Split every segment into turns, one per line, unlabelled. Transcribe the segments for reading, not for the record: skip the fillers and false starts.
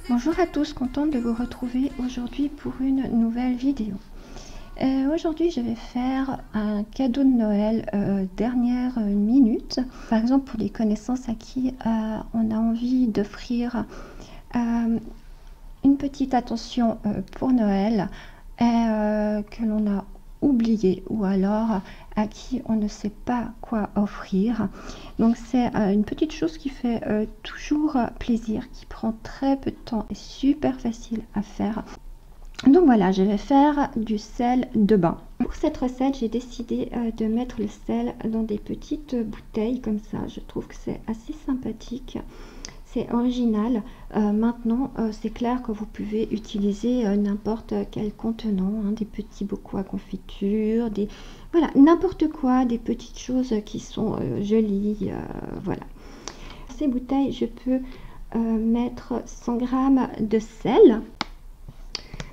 Bonjour à tous, contente de vous retrouver aujourd'hui pour une nouvelle vidéo. Aujourd'hui je vais faire un cadeau de Noël dernière minute. Par exemple pour les connaissances à qui on a envie d'offrir une petite attention pour Noël que l'on a oublié, ou alors à qui on ne sait pas quoi offrir. Donc c'est une petite chose qui fait toujours plaisir, qui prend très peu de temps et super facile à faire. Donc voilà, je vais faire du sel de bain. Pour cette recette, j'ai décidé de mettre le sel dans des petites bouteilles comme ça. Je trouve que c'est assez sympathique. C'est original. Maintenant, c'est clair que vous pouvez utiliser n'importe quel contenant, hein, des petits bocaux à confiture, voilà, n'importe quoi, des petites choses qui sont jolies. Voilà. Dans ces bouteilles, je peux mettre 100 g de sel.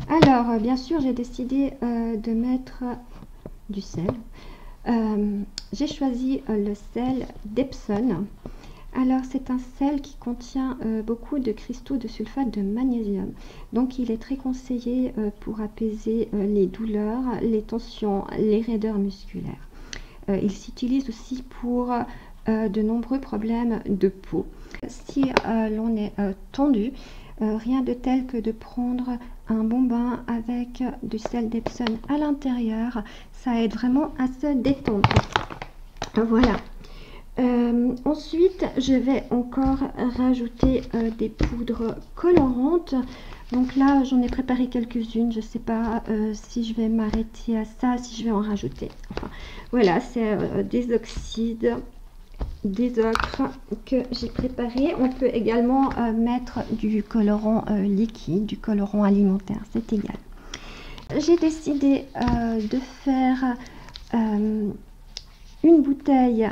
Alors, bien sûr, j'ai décidé de mettre du sel. J'ai choisi le sel d'Epsom. Alors c'est un sel qui contient beaucoup de cristaux de sulfate de magnésium, donc il est très conseillé pour apaiser les douleurs, les tensions, les raideurs musculaires. Il s'utilise aussi pour de nombreux problèmes de peau. Si l'on est tendu, rien de tel que de prendre un bon bain avec du sel d'Epsom à l'intérieur, ça aide vraiment à se détendre. Voilà. Ensuite, je vais encore rajouter des poudres colorantes. Donc là, j'en ai préparé quelques-unes. Je ne sais pas si je vais m'arrêter à ça, si je vais en rajouter. Enfin, voilà, c'est des oxydes, des ocres que j'ai préparé. On peut également mettre du colorant liquide, du colorant alimentaire, c'est égal. J'ai décidé de faire une bouteille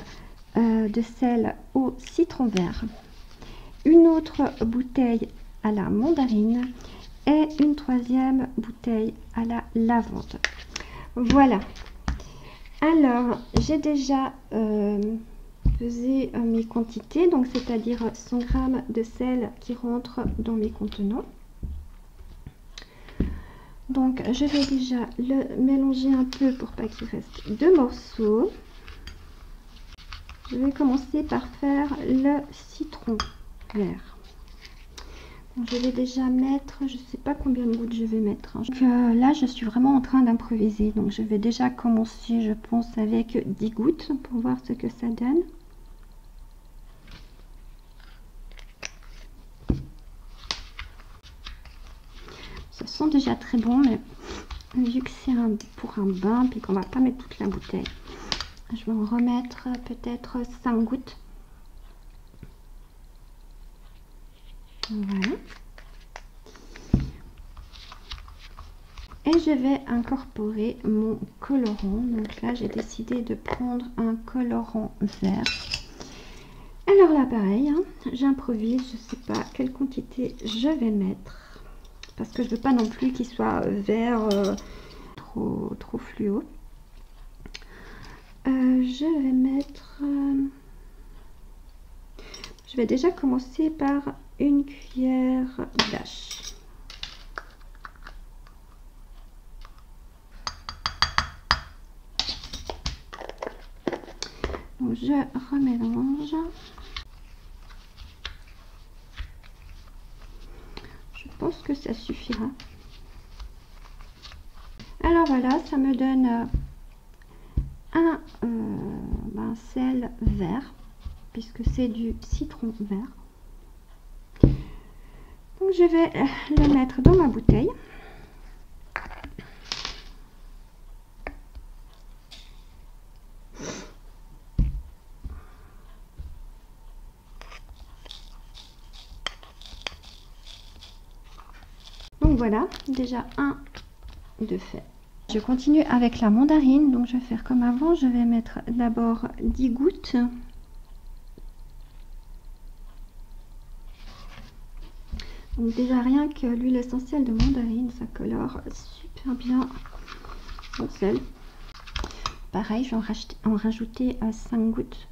de sel au citron vert, une autre bouteille à la mandarine et une troisième bouteille à la lavande. Voilà. Alors, j'ai déjà pesé mes quantités, donc c'est-à-dire 100 g de sel qui rentre dans mes contenants. Donc, je vais déjà le mélanger un peu pour pas qu'il reste deux morceaux. Je vais commencer par faire le citron vert. Donc, je vais déjà mettre, je ne sais pas combien de gouttes je vais mettre. Hein. Donc, là, je suis vraiment en train d'improviser. Donc, je vais déjà commencer, je pense, avec 10 gouttes pour voir ce que ça donne. Ça sent déjà très bon, mais vu que c'est pour un bain, puis qu'on va pas mettre toute la bouteille, je vais en remettre peut-être 5 gouttes. Voilà. Et je vais incorporer mon colorant. Donc là, j'ai décidé de prendre un colorant vert. Alors là, pareil, hein, j'improvise. Je ne sais pas quelle quantité je vais mettre. Parce que je ne veux pas non plus qu'il soit vert trop fluo. Je vais mettre... je vais déjà commencer par une cuillère d'ash. Donc je remélange. Je pense que ça suffira. Alors voilà, ça me donne un sel vert, puisque c'est du citron vert. Donc je vais le mettre dans ma bouteille. Donc voilà, déjà un de fait. Je continue avec la mandarine, donc je vais faire comme avant, je vais mettre d'abord 10 gouttes. Donc déjà rien que l'huile essentielle de mandarine, ça colore super bien son sel. Pareil, je vais en rajouter 5 gouttes.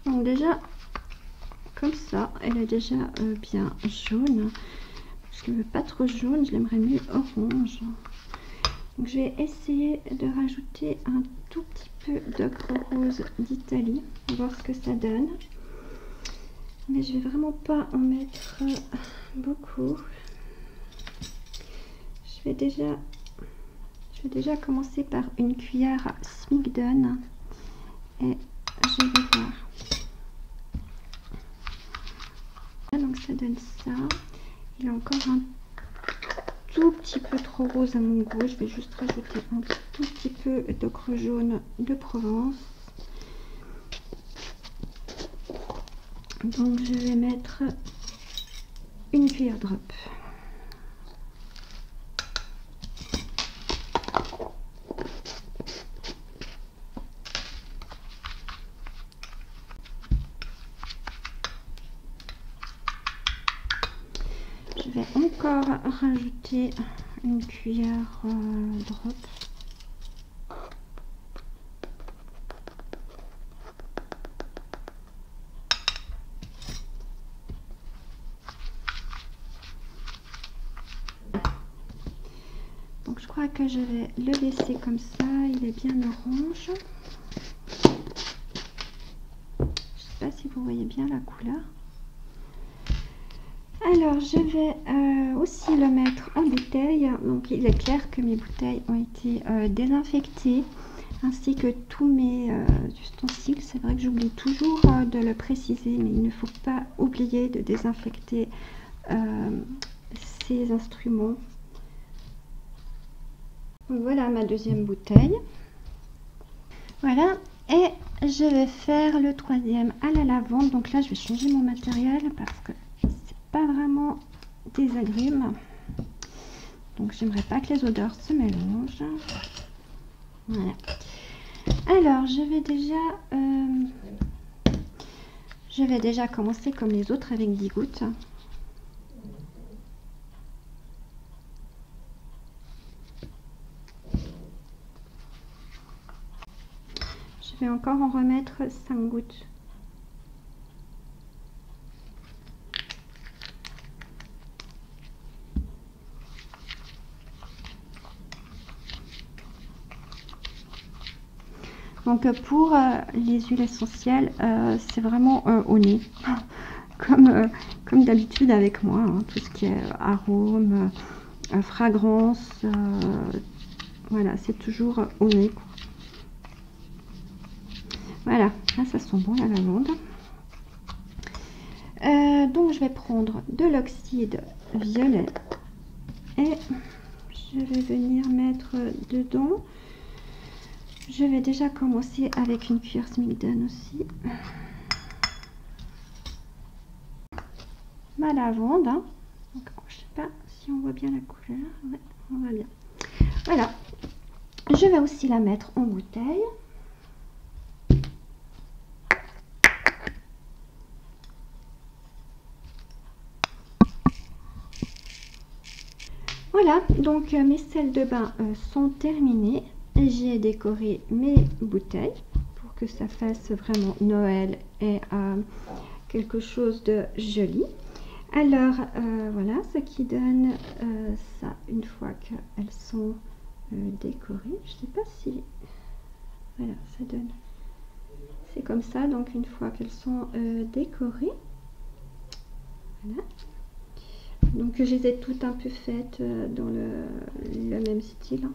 Donc déjà comme ça. Elle est déjà bien jaune. Je ne veux pas trop jaune, je l'aimerais mieux orange. Donc je vais essayer de rajouter un tout petit peu d'ocre rose d'Italie. On va voir ce que ça donne. Mais je vais vraiment pas en mettre beaucoup. Je vais déjà commencer par une cuillère Smigdon et je vais voir. Donc ça donne ça. Il y a encore un tout petit peu trop rose à mon goût. Je vais juste rajouter un tout petit peu d'ocre jaune de Provence. Donc je vais mettre une cuillère drop. Je vais encore rajouter une cuillère drop. Donc je crois que je vais le laisser comme ça, il est bien orange. Je ne sais pas si vous voyez bien la couleur. Alors je vais aussi le mettre en bouteille. Donc il est clair que mes bouteilles ont été désinfectées, ainsi que tous mes ustensiles. C'est vrai que j'oublie toujours de le préciser, mais il ne faut pas oublier de désinfecter ces instruments. Donc voilà ma deuxième bouteille. Voilà, et je vais faire le troisième à la lavande. Donc là je vais changer mon matériel parce que c'est pas vraiment des agrumes. Donc j'aimerais pas que les odeurs se mélangent. Voilà. Alors je vais déjà commencer comme les autres avec 10 gouttes. Je vais encore en remettre 5 gouttes. Donc pour les huiles essentielles, c'est vraiment au nez, comme d'habitude avec moi, hein, tout ce qui est arôme, fragrance, voilà, c'est toujours au nez. Voilà, là ça sent bon la lavande. Donc je vais prendre de l'oxyde violet et je vais venir mettre dedans. Je vais déjà commencer avec une cuillère Smigdon aussi. Ma lavande, hein. Donc, je sais pas si on voit bien la couleur. Ouais, on voit bien. Voilà. Je vais aussi la mettre en bouteille. Voilà, donc mes sels de bain sont terminés. J'ai décoré mes bouteilles pour que ça fasse vraiment Noël et quelque chose de joli. Alors voilà ce qui donne ça une fois qu'elles sont décorées. Je sais pas si voilà, ça donne, c'est comme ça. Donc une fois qu'elles sont décorées, voilà. Donc je les ai toutes un peu faites dans le même style, hein.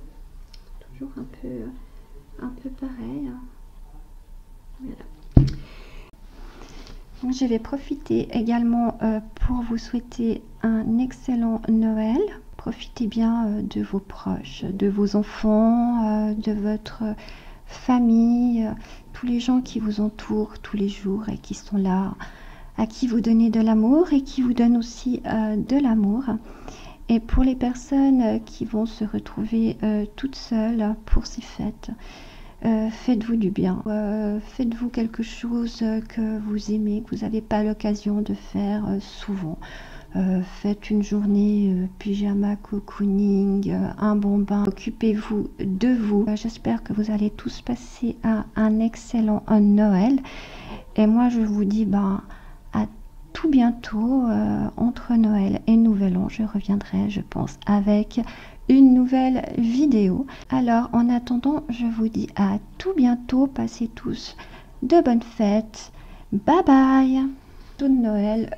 Toujours un peu pareil, hein. Voilà. Donc je vais profiter également pour vous souhaiter un excellent Noël. Profitez bien de vos proches, de vos enfants, de votre famille, tous les gens qui vous entourent tous les jours et qui sont là, à qui vous donnez de l'amour et qui vous donnent aussi de l'amour. Et pour les personnes qui vont se retrouver toutes seules pour ces fêtes, faites-vous du bien. Faites-vous quelque chose que vous aimez, que vous n'avez pas l'occasion de faire souvent. Faites une journée pyjama, cocooning, un bon bain. Occupez-vous de vous. J'espère que vous allez tous passer un excellent Noël. Et moi, je vous dis à tout bientôt, entre Noël et Nouvel An, je reviendrai, je pense, avec une nouvelle vidéo. Alors, en attendant, je vous dis à tout bientôt. Passez tous de bonnes fêtes. Bye bye. Tout de Noël.